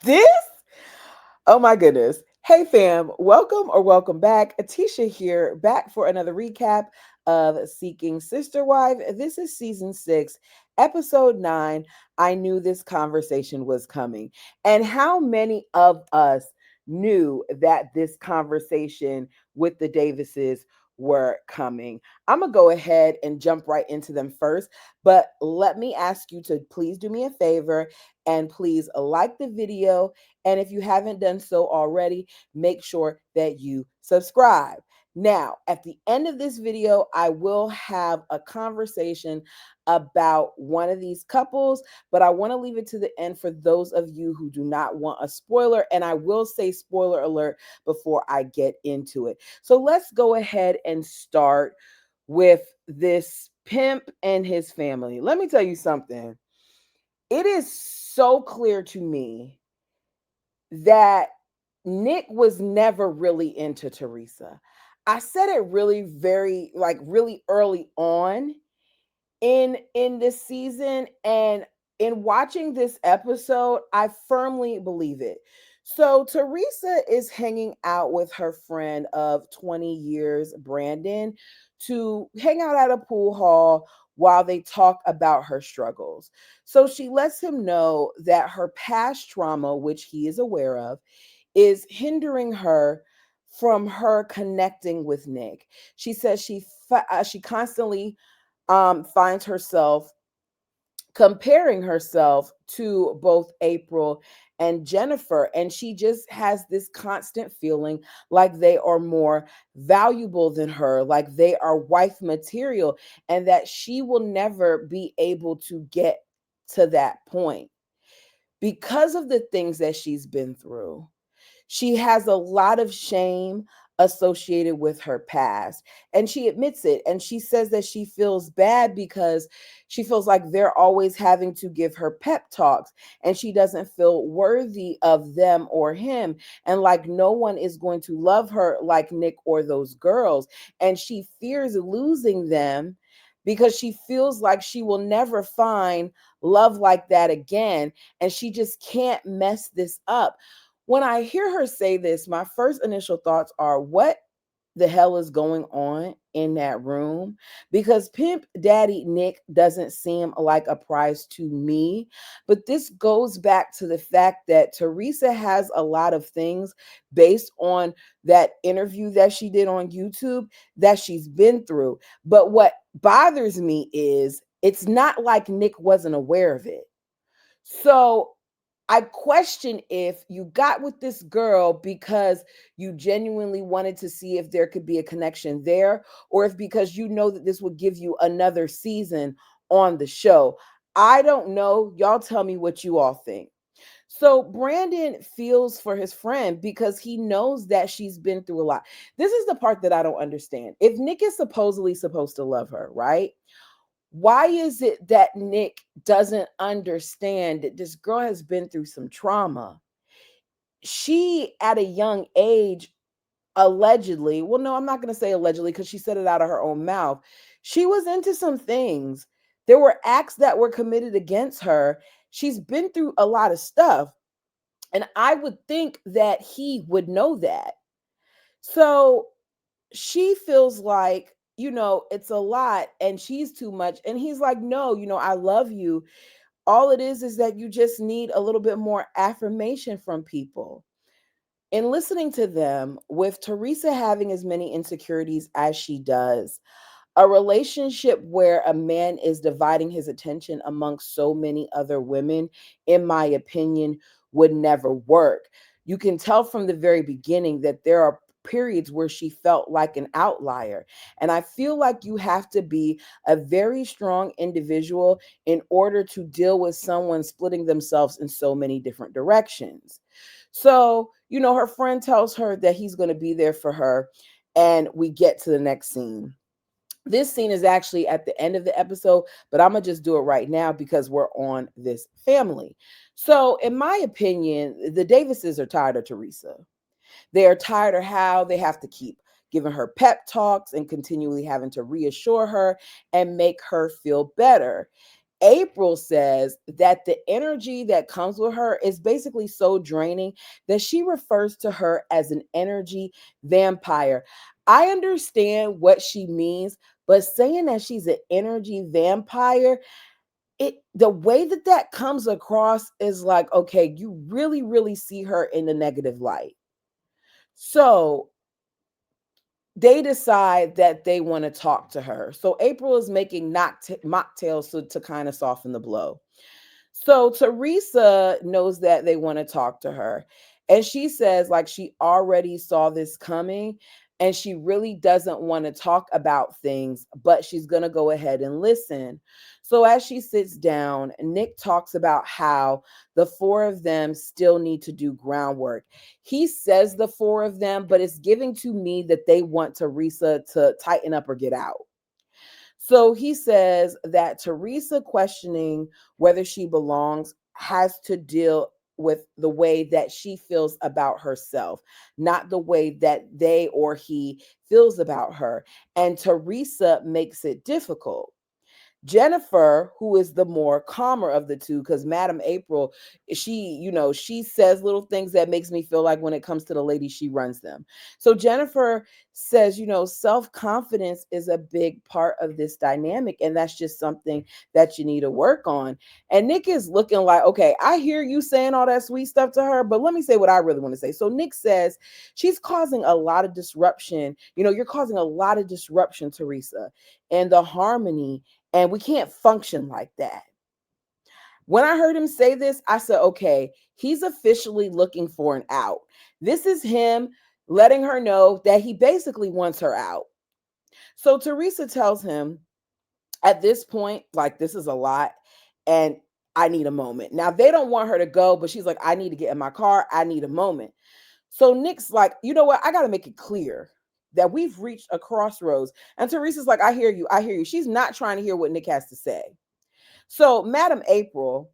This? Oh my goodness. Hey fam, welcome or welcome back. Atisha here, back for another recap of Seeking Sister Wife. This is season 6, episode 9. I knew this conversation was coming. And how many of us knew that this conversation with the Davises were coming? I'm going to go ahead and jump right into them first, but let me ask you to please do me a favor and please like the video, and if you haven't done so already, make sure that you subscribe. Now, at the end of this video, I will have a conversation about one of these couples, but I want to leave it to the end for those of you who do not want a spoiler. And I will say spoiler alert before I get into it. So let's go ahead and start with this pimp and his family. Let me tell you something. It is so clear to me that Nick was never really into Teresa. I said it really really early on in this season, and in watching this episode, I firmly believe it. So Teresa is hanging out with her friend of 20 years, Brandon, to hang out at a pool hall while they talk about her struggles. So she lets him know that her past trauma, which he is aware of, is hindering her from her connecting with Nick. She says she constantly finds herself comparing herself to both April and Jennifer, and she just has this constant feeling like they are more valuable than her, like they are wife material, and that she will never be able to get to that point because of the things that she's been through. She has a lot of shame associated with her past, and she admits it. And she says that she feels bad because she feels like they're always having to give her pep talks, and she doesn't feel worthy of them or him. And like no one is going to love her like Nick or those girls. And she fears losing them because she feels like she will never find love like that again. And she just can't mess this up. When I hear her say this, my first initial thoughts are, what the hell is going on in that room? Because Pimp Daddy Nick doesn't seem like a prize to me. But this goes back to the fact that Teresa has a lot of things based on that interview that she did on YouTube that she's been through. But what bothers me is it's not like Nick wasn't aware of it. So I question if you got with this girl because you genuinely wanted to see if there could be a connection there, or if because you know that this would give you another season on the show. I don't know. Y'all tell me what you all think. So Brandon feels for his friend because he knows that she's been through a lot. This is the part that I don't understand. If Nick is supposedly supposed to love her, right? Why is it that Nick doesn't understand that this girl has been through some trauma? She, at a young age, allegedly, well, no, I'm not going to say allegedly because she said it out of her own mouth. She was into some things. There were acts that were committed against her. She's been through a lot of stuff. And I would think that he would know that. So she feels like, it's a lot and she's too much. And he's like, no, I love you. All it is that you just need a little bit more affirmation from people. In listening to them, with Teresa having as many insecurities as she does, a relationship where a man is dividing his attention amongst so many other women, in my opinion, would never work. You can tell from the very beginning that there are periods where she felt like an outlier. And I feel like you have to be a very strong individual in order to deal with someone splitting themselves in so many different directions. So, her friend tells her that he's going to be there for her. And we get to the next scene. This scene is actually at the end of the episode, but I'm going to just do it right now because we're on this family. So, in my opinion, the Davises are tired of Teresa. They are tired of how they have to keep giving her pep talks and continually having to reassure her and make her feel better. April says that the energy that comes with her is basically so draining that she refers to her as an energy vampire. I understand what she means, but saying that she's an energy vampire, it the way that that comes across is like, okay, you really see her in the negative light. So they decide that they want to talk to her. So April is making mocktails to kind of soften the blow. So Teresa knows that they want to talk to her. And she says, like, she already saw this coming and she really doesn't want to talk about things, but she's going to go ahead and listen. So as she sits down, Nick talks about how the four of them still need to do groundwork. He says the four of them, but it's giving to me that they want Teresa to tighten up or get out. So he says that Teresa questioning whether she belongs has to deal with the way that she feels about herself, not the way that they or he feels about her. And Teresa makes it difficult. Jennifer, who is the more calmer of the two, because Madam April, she says little things that makes me feel like when it comes to the lady, she runs them. So Jennifer says, self-confidence is a big part of this dynamic, and that's just something that you need to work on. And Nick is looking like, okay, I hear you saying all that sweet stuff to her, but let me say what I really want to say. So Nick says she's causing a lot of disruption. You're causing a lot of disruption, Teresa, and the harmony, and we can't function like that. When I heard him say this, I said, okay, he's officially looking for an out. This is him letting her know that he basically wants her out. So Teresa tells him at this point, like, this is a lot and I need a moment. Now, they don't want her to go, but she's like, I need to get in my car. I need a moment. So Nick's like, you know what? I got to make it clear that we've reached a crossroads. And Teresa's like, I hear you. I hear you. She's not trying to hear what Nick has to say. So Madam April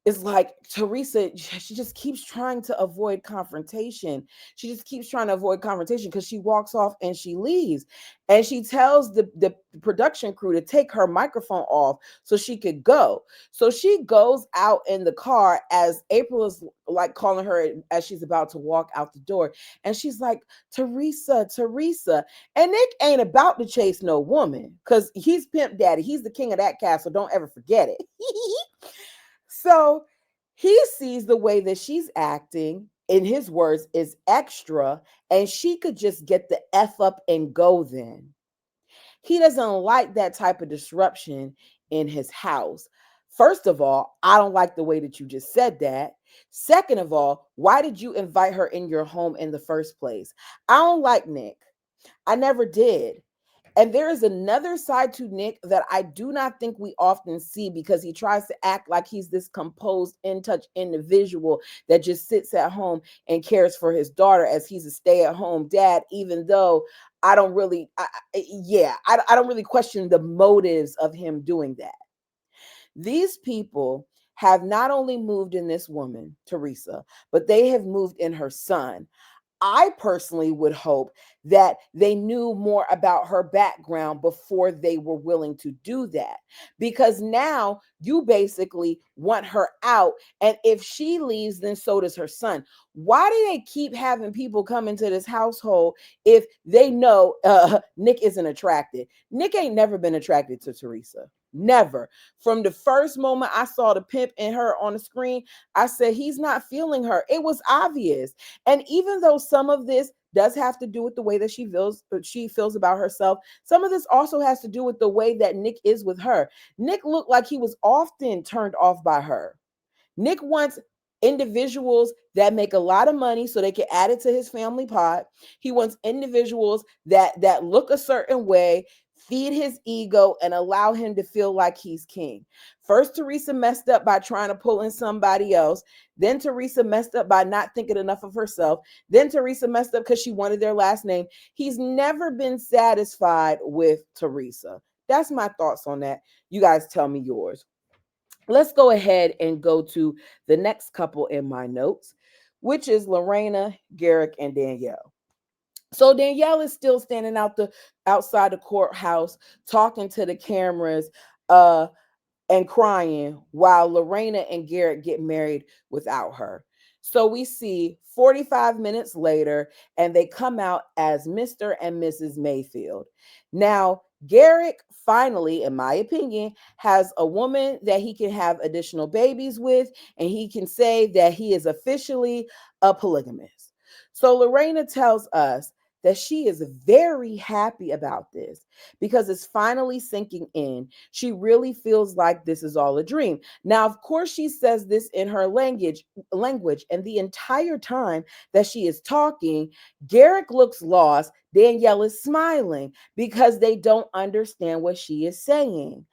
is like, Teresa, she just keeps trying to avoid confrontation. She just keeps trying to avoid confrontation because she walks off and she leaves. And she tells the production crew to take her microphone off so she could go. So she goes out in the car as April is like calling her as she's about to walk out the door. And she's like, Teresa, Teresa. And Nick ain't about to chase no woman because he's Pimp Daddy. He's the king of that castle. Don't ever forget it. So he sees the way that she's acting, in his words, is extra, and she could just get the F up and go then. He doesn't like that type of disruption in his house. First of all, I don't like the way that you just said that. Second of all, why did you invite her in your home in the first place? I don't like Nick. I never did. And there is another side to Nick that I do not think we often see because he tries to act like he's this composed, in touch individual that just sits at home and cares for his daughter as he's a stay at home dad, even though I don't really, I don't really question the motives of him doing that. These people have not only moved in this woman, Teresa, but they have moved in her son. I personally would hope that they knew more about her background before they were willing to do that. Because now you basically want her out. And if she leaves, then so does her son. Why do they keep having people come into this household if they know Nick isn't attracted? Nick ain't never been attracted to Teresa. Never. From the first moment I saw the pimp in her on the screen, I said, he's not feeling her. It was obvious. And even though some of this does have to do with the way that she feels about herself, some of this also has to do with the way that Nick is with her. Nick looked like he was often turned off by her. Nick wants individuals that make a lot of money so they can add it to his family pot. He wants individuals that look a certain way, feed his ego, and allow him to feel like he's king. First, Teresa messed up by trying to pull in somebody else. Then Teresa messed up by not thinking enough of herself. Then Teresa messed up because she wanted their last name. He's never been satisfied with Teresa. That's my thoughts on that. You guys tell me yours. Let's go ahead and go to the next couple in my notes, which is Lorena, Garrick, and Danielle. So Danielle is still standing outside the courthouse talking to the cameras. and crying while Lorena and Garrett get married without her. So we see 45 minutes later, and they come out as Mr. and Mrs. Mayfield. Now, Garrick finally, in my opinion, has a woman that he can have additional babies with, and he can say that he is officially a polygamist. So Lorena tells us that she is very happy about this because it's finally sinking in. She really feels like this is all a dream. Now, of course, she says this in her language, and the entire time that she is talking, Garrick looks lost. Danielle is smiling because they don't understand what she is saying.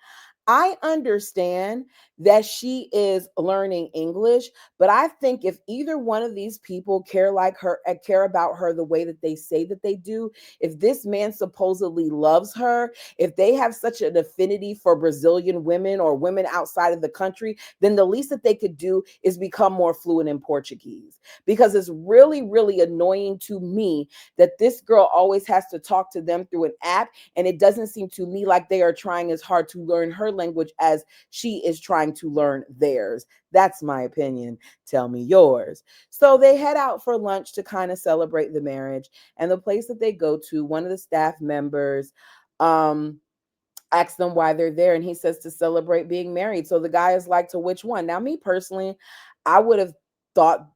I understand that she is learning English, but I think if either one of these people care like her, care about her the way that they say that they do, if this man supposedly loves her, if they have such an affinity for Brazilian women or women outside of the country, then the least that they could do is become more fluent in Portuguese. Because it's really, really annoying to me that this girl always has to talk to them through an app, and it doesn't seem to me like they are trying as hard to learn her language as she is trying to learn theirs. That's my opinion. Tell me yours. So they head out for lunch to kind of celebrate the marriage. And the place that they go to, one of the staff members asks them why they're there, and he says to celebrate being married. So the guy is like, to which one? Now, me personally, I would have thought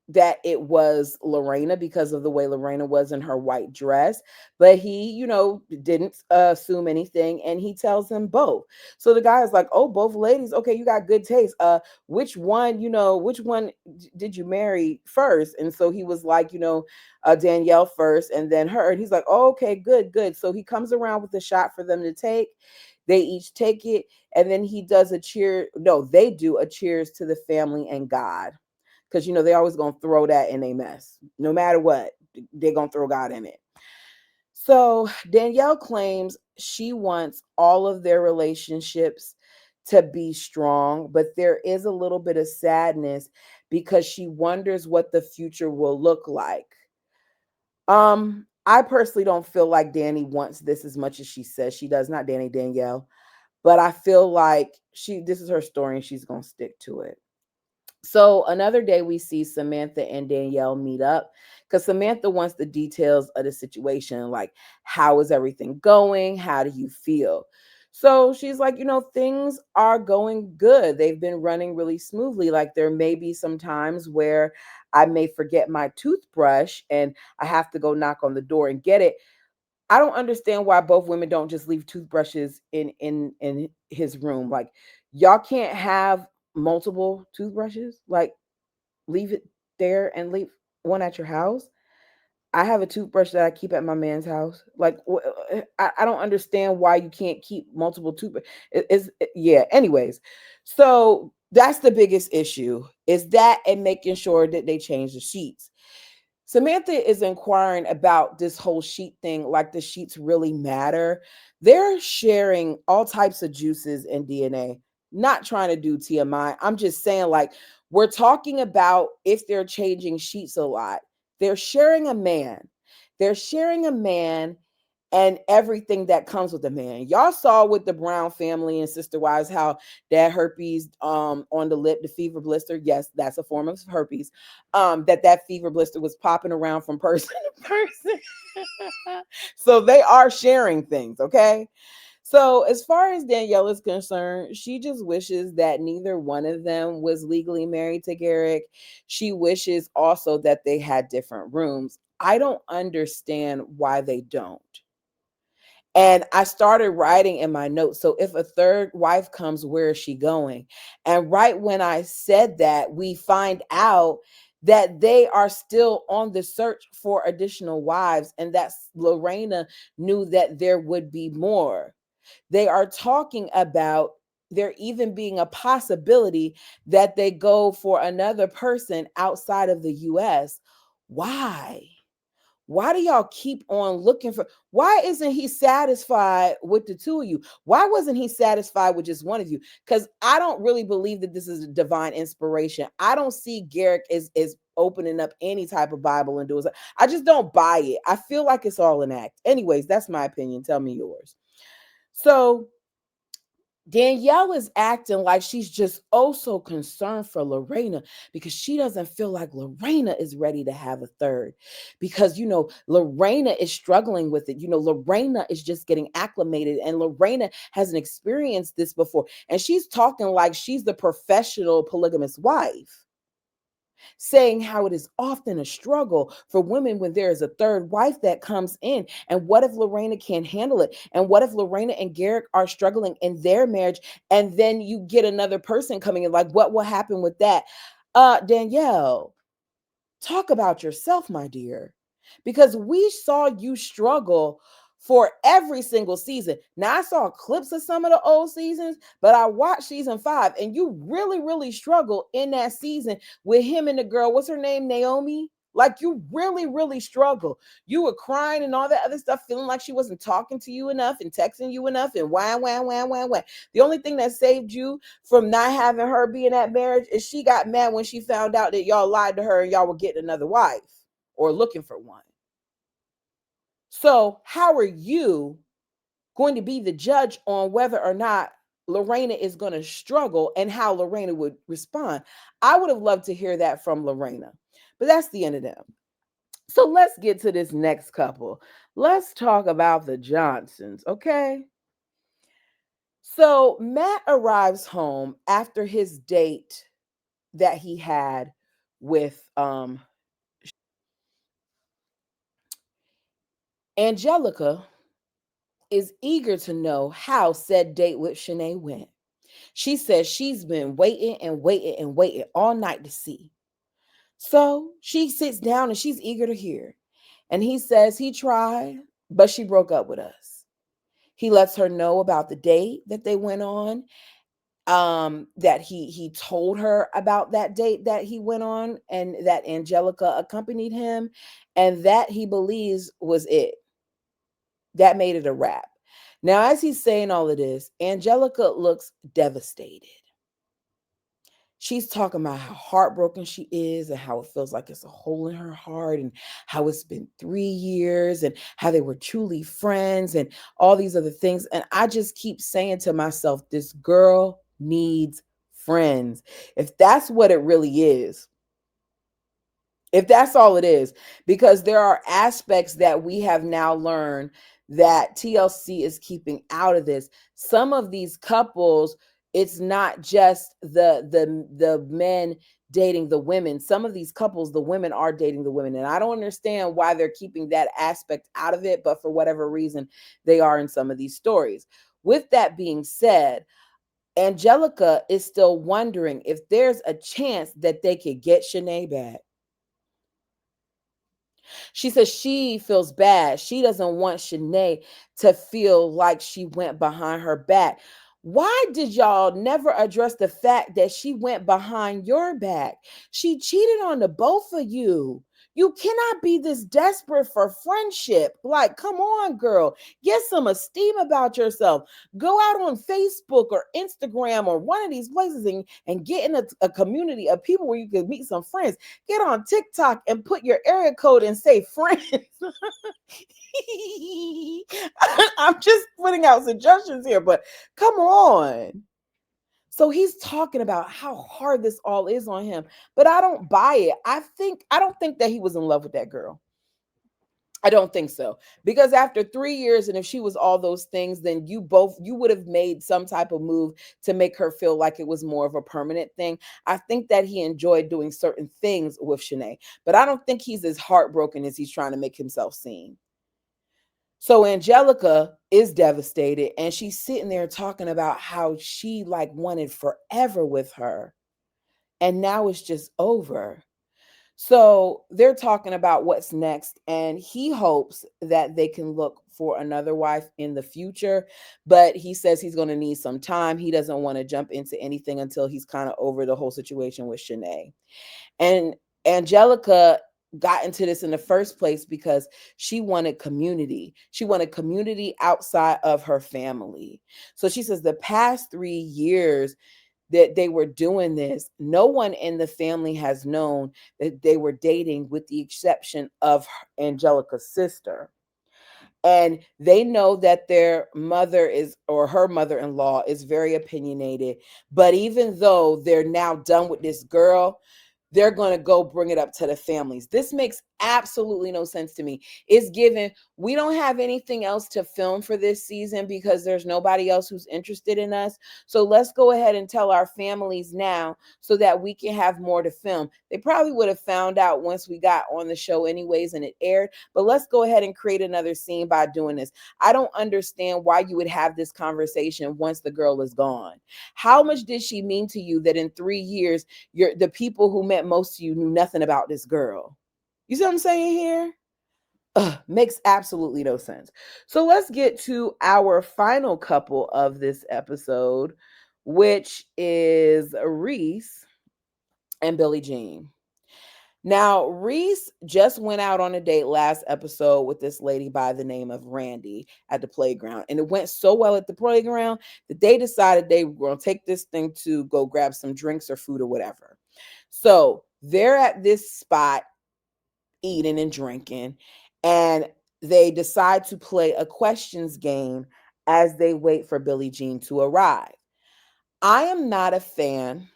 that it was Lorena because of the way Lorena was in her white dress, but he, didn't assume anything, and he tells them both. So the guy is like, "Oh, both ladies. Okay, you got good taste. Which one did you marry first?" And so he was like, Danielle first, and then her. And he's like, "Oh, okay, good, good." So he comes around with a shot for them to take. They each take it, and then he does a cheer. No, they do a cheers to the family and God, because they always gonna throw that in a mess. No matter what, they're gonna throw God in it. So Danielle claims she wants all of their relationships to be strong, but there is a little bit of sadness because she wonders what the future will look like. I personally don't feel like Danny wants this as much as she says she does. Not Danny, Danielle. But I feel like this is her story and she's gonna stick to it. So another day we see Samantha and Danielle meet up because Samantha wants the details of the situation, like how is everything going? How do you feel? So she's like, things are going good. They've been running really smoothly. Like there may be some times where I may forget my toothbrush and I have to go knock on the door and get it. I don't understand why both women don't just leave toothbrushes in his room. Like y'all can't have multiple toothbrushes. Like leave it there and leave one at your house. I have a toothbrush that I keep at my man's house. Like I don't understand why you can't keep multiple toothbrushes. Yeah. Anyways, so that's the biggest issue is that and making sure that they change the sheets. Samantha is inquiring about this whole sheet thing, like the sheets really matter. They're sharing all types of juices and DNA. Not trying to do TMI. I'm just saying, like, we're talking about if they're changing sheets a lot. They're sharing a man. They're sharing a man and everything that comes with a man. Y'all saw with the Brown family and Sister Wives how that herpes on the lip, the fever blister, yes, that's a form of herpes. That fever blister was popping around from person to person. So they are sharing things, okay? So, as far as Danielle is concerned, she just wishes that neither one of them was legally married to Garrick. She wishes also that they had different rooms. I don't understand why they don't. And I started writing in my notes. So if a third wife comes, where is she going? And right when I said that, we find out that they are still on the search for additional wives, and that Lorena knew that there would be more. They are talking about there even being a possibility that they go for another person outside of the US. Why? Why do y'all keep on looking for? Why isn't he satisfied with the two of you? Why wasn't he satisfied with just one of you? Because I don't really believe that this is a divine inspiration. I don't see Garrick as opening up any type of Bible and doing so. I just don't buy it. I feel like it's all an act. Anyways, that's my opinion. Tell me yours. So Danielle is acting like she's just oh so concerned for Lorena because she doesn't feel like Lorena is ready to have a third. Because, Lorena is struggling with it. Lorena is just getting acclimated and Lorena hasn't experienced this before. And she's talking like she's the professional polygamous wife, saying how it is often a struggle for women when there is a third wife that comes in. And what if Lorena can't handle it? And what if Lorena and Garrick are struggling in their marriage? And then you get another person coming in, like, what will happen with that? Danielle, talk about yourself, my dear, because we saw you struggle for every single season. Now, I saw clips of some of the old seasons, but I watched season 5, and you really, really struggled in that season with him and the girl. What's her name? Naomi. Like, you really, really struggle. You were crying and all that other stuff, feeling like she wasn't talking to you enough and texting you enough and wham, wham, wham, wham, wham. The only thing that saved you from not having her be in that marriage is she got mad when she found out that y'all lied to her and y'all were getting another wife or looking for one. So, how are you going to be the judge on whether or not Lorena is going to struggle and how Lorena would respond? I would have loved to hear that from Lorena, but that's the end of them. So, let's get to this next couple. Let's talk about the Johnsons, okay? So, Matt arrives home after his date that he had with Angelica is eager to know how said date with Shanae went. She says she's been waiting and waiting and waiting all night to see. So she sits down and she's eager to hear. And he says he tried, but she broke up with us. He lets her know about the date that they went on, that he told her about that date that he went on and that Angelica accompanied him, and that he believes was it. That made it a wrap. Now, as he's saying all of this, Angelica looks devastated. She's talking about how heartbroken she is and how it feels like it's a hole in her heart and how it's been 3 years and how they were truly friends and all these other things. And I just keep saying to myself, this girl needs friends. If that's what it really is, if that's all it is, because there are aspects that we have now learned that TLC is keeping out of this. Some of these couples, it's not just the men dating the women. Some of these couples, the women are dating the women, and I don't understand why they're keeping that aspect out of it, but for whatever reason they are in some of these stories. With that being said, Angelica is still wondering if there's a chance that they could get Shanae back. She says she feels bad. She doesn't want Shanae to feel like she went behind her back. Why did y'all never address the fact that she went behind your back? She cheated on the both of you. You cannot be this desperate for friendship. Like, come on, girl. Get some esteem about yourself. Go out on Facebook or Instagram or one of these places and get in a community of people where you can meet some friends. Get on TikTok and put your area code and say friends. I'm just putting out suggestions here, but come on. So he's talking about how hard this all is on him, but I don't buy it. I don't think that he was in love with that girl. I don't think so. Because after 3 years, and if she was all those things, then you would have made some type of move to make her feel like it was more of a permanent thing. I think that he enjoyed doing certain things with Shanae, but I don't think he's as heartbroken as he's trying to make himself seem. So Angelica is devastated, and she's sitting there talking about how she like wanted forever with her, and now it's just over. So they're talking about what's next, and he hopes that they can look for another wife in the future, but he says he's going to need some time. He doesn't want to jump into anything until he's kind of over the whole situation with Shanae. And Angelica got into this in the first place because she wanted community. She wanted community outside of her family. So she says the past 3 years that they were doing this, no one in the family has known that they were dating, with the exception of Angelica's sister. And they know that their mother is, or her mother-in-law is very opinionated. But even though they're now done with this girl, they're going to go bring it up to the families. This makes absolutely no sense to me. It's given, we don't have anything else to film for this season because there's nobody else who's interested in us. So let's go ahead and tell our families now so that we can have more to film. They probably would have found out once we got on the show anyways and it aired, but let's go ahead and create another scene by doing this. I don't understand why you would have this conversation once the girl is gone. How much did she mean to you that in 3 years the people who meant most to you knew nothing about this girl? You see what I'm saying here? Ugh, makes absolutely no sense. So let's get to our final couple of this episode, which is Reese and Billy Jean. Now, Reese just went out on a date last episode with this lady by the name of Randy at the playground. And it went so well at the playground that they decided they were going to take this thing to go grab some drinks or food or whatever. So they're at this spot eating and drinking, and they decide to play a questions game as they wait for Billie Jean to arrive. I am not a fan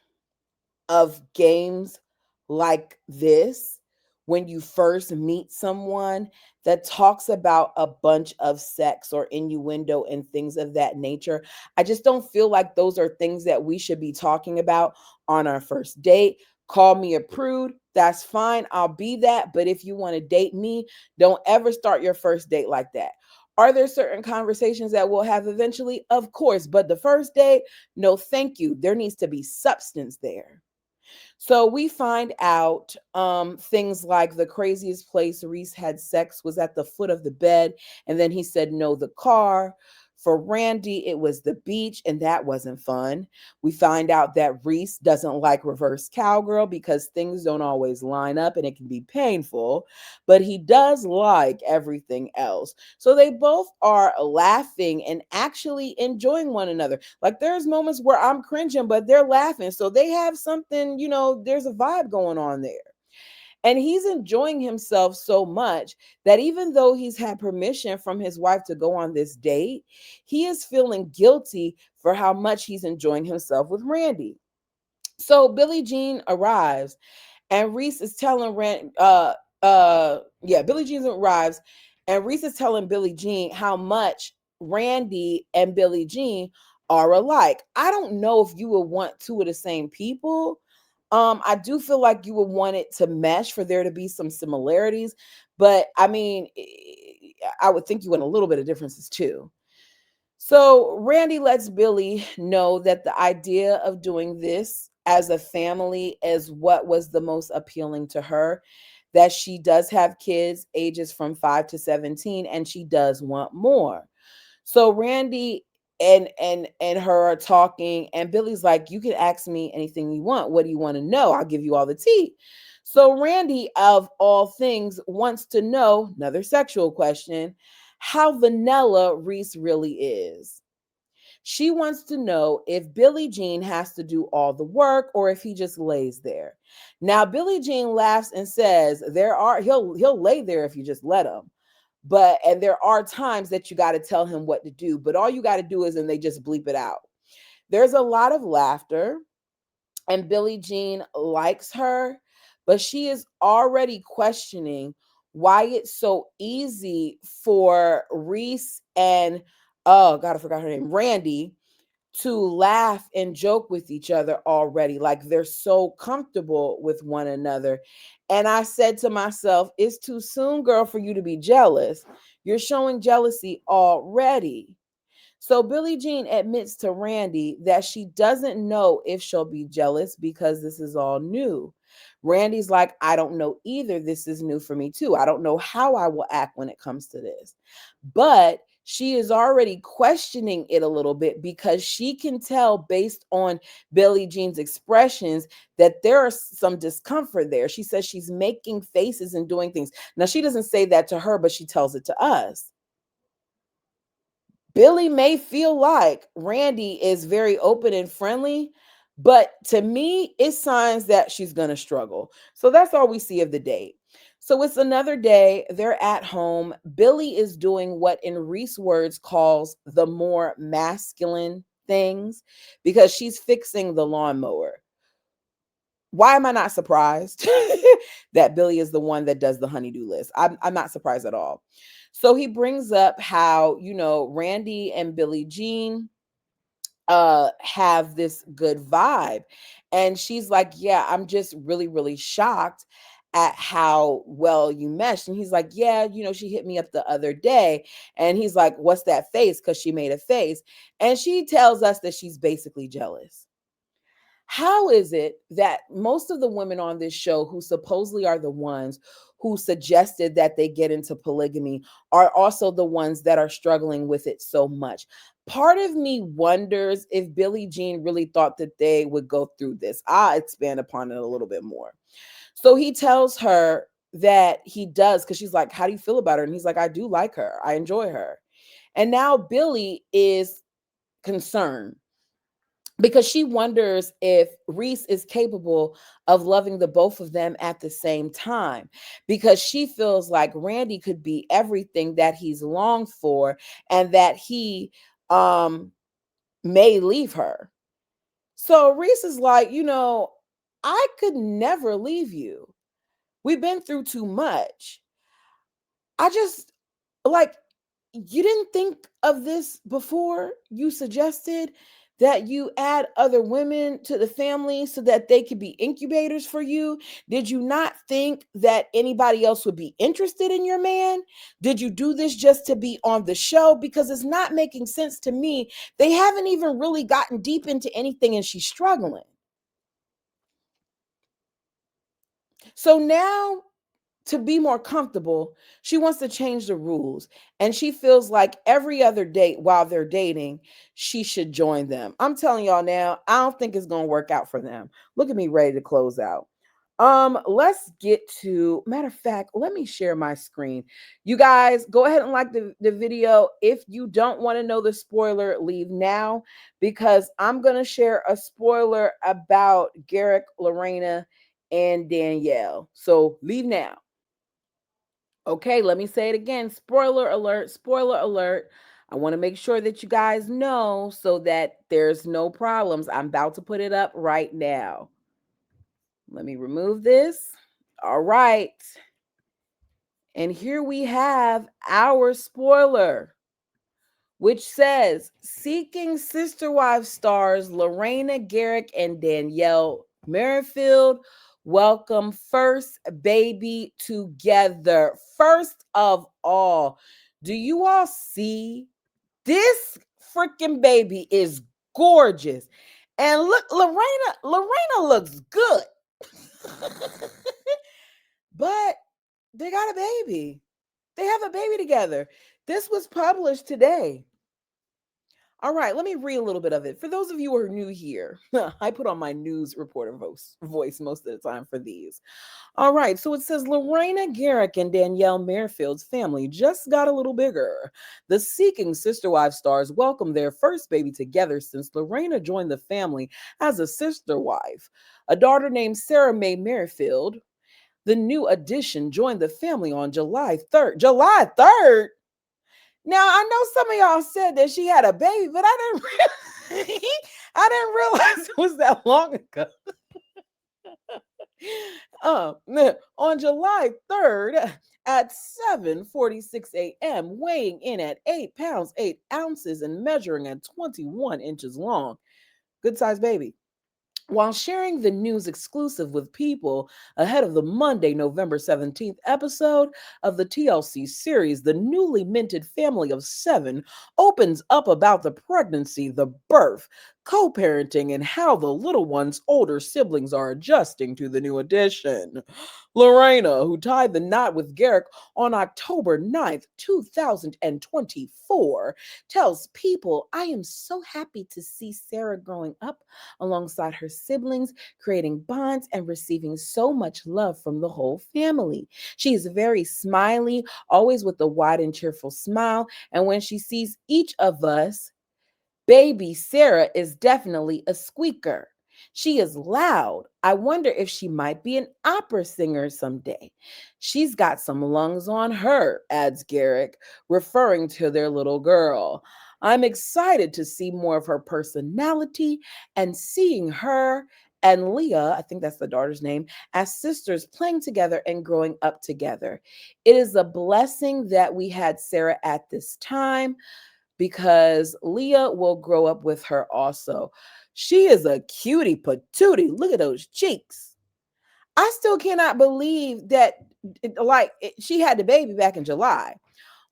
of games like this when you first meet someone that talks about a bunch of sex or innuendo and things of that nature. I just don't feel like those are things that we should be talking about on our first date. Call me a prude. That's fine. I'll be that. But if you want to date me, don't ever start your first date like that. Are there certain conversations that we'll have eventually? Of course. But the first date, no, thank you. There needs to be substance there. So we find out things like the craziest place Reese had sex was at the foot of the bed. And then he said, no, the car. For Randy, it was the beach, and that wasn't fun. We find out that Reese doesn't like reverse cowgirl because things don't always line up and it can be painful, but he does like everything else. So they both are laughing and actually enjoying one another. Like there's moments where I'm cringing, but they're laughing. So they have something, there's a vibe going on there. And he's enjoying himself so much that even though he's had permission from his wife to go on this date, he is feeling guilty for how much he's enjoying himself with Randy. So Billie Jean arrives, and Reese is telling Billie Jean arrives, and Reese is telling Billie Jean how much Randy and Billie Jean are alike. I don't know if you would want two of the same people. I do feel like you would want it to mesh for there to be some similarities, but I mean, I would think you want a little bit of differences too. So Randy lets Billy know that the idea of doing this as a family is what was the most appealing to her, that she does have kids ages from 5 to 17 and she does want more. So Randy and her are talking, and Billy's like, you can ask me anything you want. What do you want to know? I'll give you all the tea. So Randy, of all things, wants to know, another sexual question, how vanilla Reese really is. She wants to know if Billie Jean has to do all the work or if he just lays there. Now Billie Jean laughs and says he'll lay there if you just let him. And there are times that you got to tell him what to do, but all you got to do is, and they just bleep it out. There's a lot of laughter, and Billie Jean likes her, but she is already questioning why it's so easy for Reese and, oh God, I forgot her name, Randy, to laugh and joke with each other already. Like they're so comfortable with one another. And I said to myself, it's too soon, girl, for you to be jealous. You're showing jealousy already. So Billie Jean admits to Randy that she doesn't know if she'll be jealous because this is all new. Randy's like, I don't know either. This is new for me too. I don't know how I will act when it comes to this. But she is already questioning it a little bit because she can tell based on Billie Jean's expressions that there are some discomfort there. She says she's making faces and doing things. Now, she doesn't say that to her, but she tells it to us. Billy may feel like Randy is very open and friendly, but to me, it signs that she's going to struggle. So that's all we see of the date. So it's another day. They're at home. Billy is doing what, in Reese words, calls the more masculine things because she's fixing the lawnmower. Why am I not surprised that Billy is the one that does the honeydew list? I'm not surprised at all. So he brings up how, Randy and Billy Jean have this good vibe. And she's like, yeah, I'm just really, really shocked at how well you meshed. And he's like, yeah, she hit me up the other day. And he's like, what's that face? Because she made a face. And she tells us that she's basically jealous. How is it that most of the women on this show, who supposedly are the ones who suggested that they get into polygamy, are also the ones that are struggling with it so much? Part of me wonders if Billie Jean really thought that they would go through this. I'll expand upon it a little bit more. So he tells her that he does, because she's like, how do you feel about her? And he's like, I do like her. I enjoy her. And now Billy is concerned because she wonders if Reese is capable of loving the both of them at the same time, because she feels like Randy could be everything that he's longed for, and that he may leave her. So Reese is like, I could never leave you. We've been through too much. I just, like, you didn't think of this before you suggested that you add other women to the family so that they could be incubators for you? Did you not think that anybody else would be interested in your man? Did you do this just to be on the show? Because it's not making sense to me. They haven't even really gotten deep into anything, and she's struggling. So now, to be more comfortable, she wants to change the rules. And she feels like every other date while they're dating, she should join them. I'm telling y'all now, I don't think it's going to work out for them. Look at me ready to close out. Let's get to, matter of fact, let me share my screen. You guys, go ahead and like the video. If you don't want to know the spoiler, leave now, because I'm going to share a spoiler about Garrick, Lorena, and Danielle. So leave now. Okay, let me say it again. Spoiler alert, spoiler alert. I want to make sure that you guys know so that there's no problems. I'm about to put it up right now. Let me remove this. All right. And here we have our spoiler, which says Seeking Sister Wives stars Lorena Garrick and Danielle Mayfield welcome first baby together. First of all, do you all see this freaking baby is gorgeous? And look, Lorena looks good. But they got a baby. They have a baby together. This was published today. All right, let me read a little bit of it. For those of you who are new here, I put on my news reporter voice most of the time for these. All right, so it says Lorena Garrick and Danielle Mayfield's family just got a little bigger. The Seeking Sister Wives stars welcomed their first baby together since Lorena joined the family as a sister wife. A daughter named Sarah Mae Mayfield, the new addition, joined the family on July 3rd. July 3rd? Now, I know some of y'all said that she had a baby, but I didn't realize it was that long ago. On July 3rd at 7:46 a.m., weighing in at 8 pounds, 8 ounces, and measuring at 21 inches long. Good sized baby. While sharing the news exclusive with People ahead of the Monday, November 17th episode of the TLC series, the newly minted family of 7 opens up about the pregnancy, the birth, co parenting, and how the little one's older siblings are adjusting to the new addition. Lorena, who tied the knot with Garrick on October 9th, 2024, tells People, I am so happy to see Sarah growing up alongside her siblings, creating bonds and receiving so much love from the whole family. She is very smiley, always with a wide and cheerful smile. And when she sees each of us, baby Sarah is definitely a squeaker. She is loud. I wonder if she might be an opera singer someday. She's got some lungs on her, adds Garrick, referring to their little girl. I'm excited to see more of her personality and seeing her and Leah, I think that's the daughter's name, as sisters playing together and growing up together. It is a blessing that we had Sarah at this time because Leah will grow up with her also. She is a cutie patootie. Look at those cheeks. I still cannot believe that, she had the baby back in July.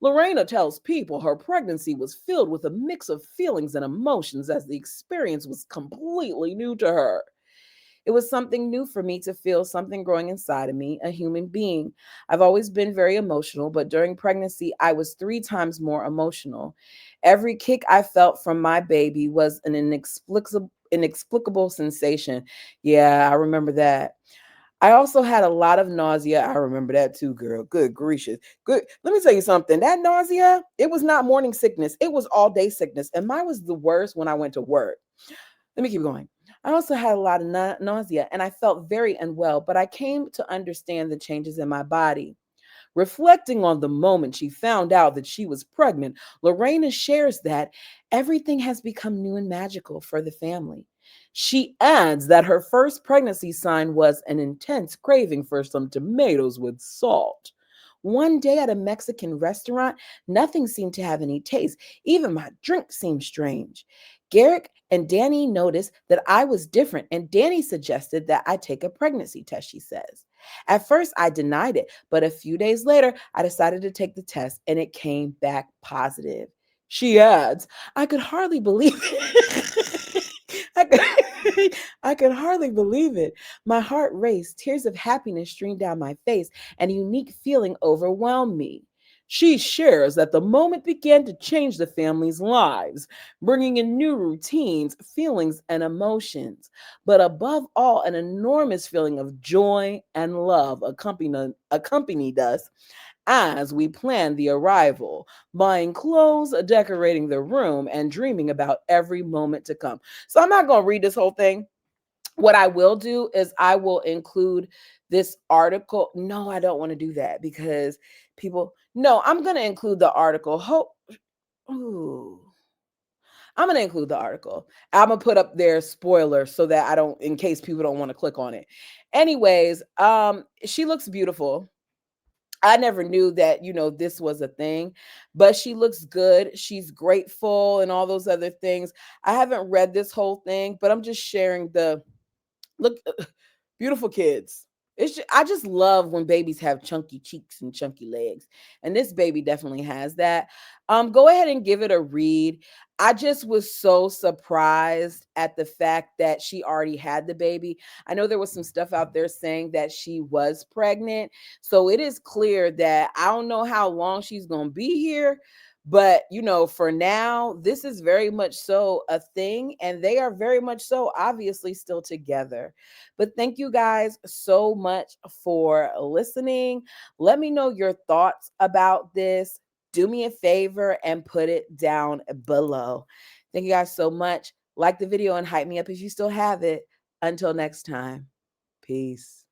Lorena tells people her pregnancy was filled with a mix of feelings and emotions as the experience was completely new to her. It was something new for me to feel something growing inside of me, a human being. I've always been very emotional, but during pregnancy, I was 3 times more emotional. Every kick I felt from my baby was an inexplicable sensation. Yeah, I remember that. I also had a lot of nausea. I remember that too, girl. Good gracious. Good. Let me tell you something. That nausea, it was not morning sickness. It was all day sickness. And mine was the worst when I went to work. Let me keep going. I also had a lot of nausea and I felt very unwell, but I came to understand the changes in my body. Reflecting on the moment she found out that she was pregnant, Lorena shares that everything has become new and magical for the family. She adds that her first pregnancy sign was an intense craving for some tomatoes with salt. One day at a Mexican restaurant, nothing seemed to have any taste. Even my drink seemed strange. Garrick and Danny noticed that I was different, and Danny suggested that I take a pregnancy test, she says. At first, I denied it, but a few days later, I decided to take the test and it came back positive. She adds, I could hardly believe it. I could, I could hardly believe it. My heart raced, tears of happiness streamed down my face, and a unique feeling overwhelmed me. She shares that the moment began to change the family's lives, bringing in new routines, feelings, and emotions. But above all, an enormous feeling of joy and love accompanied us as we planned the arrival, buying clothes, decorating the room, and dreaming about every moment to come. So I'm not going to read this whole thing. What I will do is I will include this article. No, I don't want to do that because no, I'm going to include the article. Ooh. I'm gonna include the article. I'm gonna put up their spoiler so that I don't, in case people don't want to click on it. Anyways, she looks beautiful. I never knew that, this was a thing, but she looks good. She's grateful and all those other things. I haven't read this whole thing, but I'm just sharing the look. Beautiful kids. I just love when babies have chunky cheeks and chunky legs, and this baby definitely has that. Go ahead and give it a read. I just was so surprised at the fact that she already had the baby. I know there was some stuff out there saying that she was pregnant, so it is clear that I don't know how long she's gonna be here, but for now, this is very much so a thing, and they are very much so obviously still together. But thank you guys so much for listening. Let me know your thoughts about this. Do me a favor and put it down below. Thank you guys so much. Like the video and hype me up if you still have it. Until next time, peace.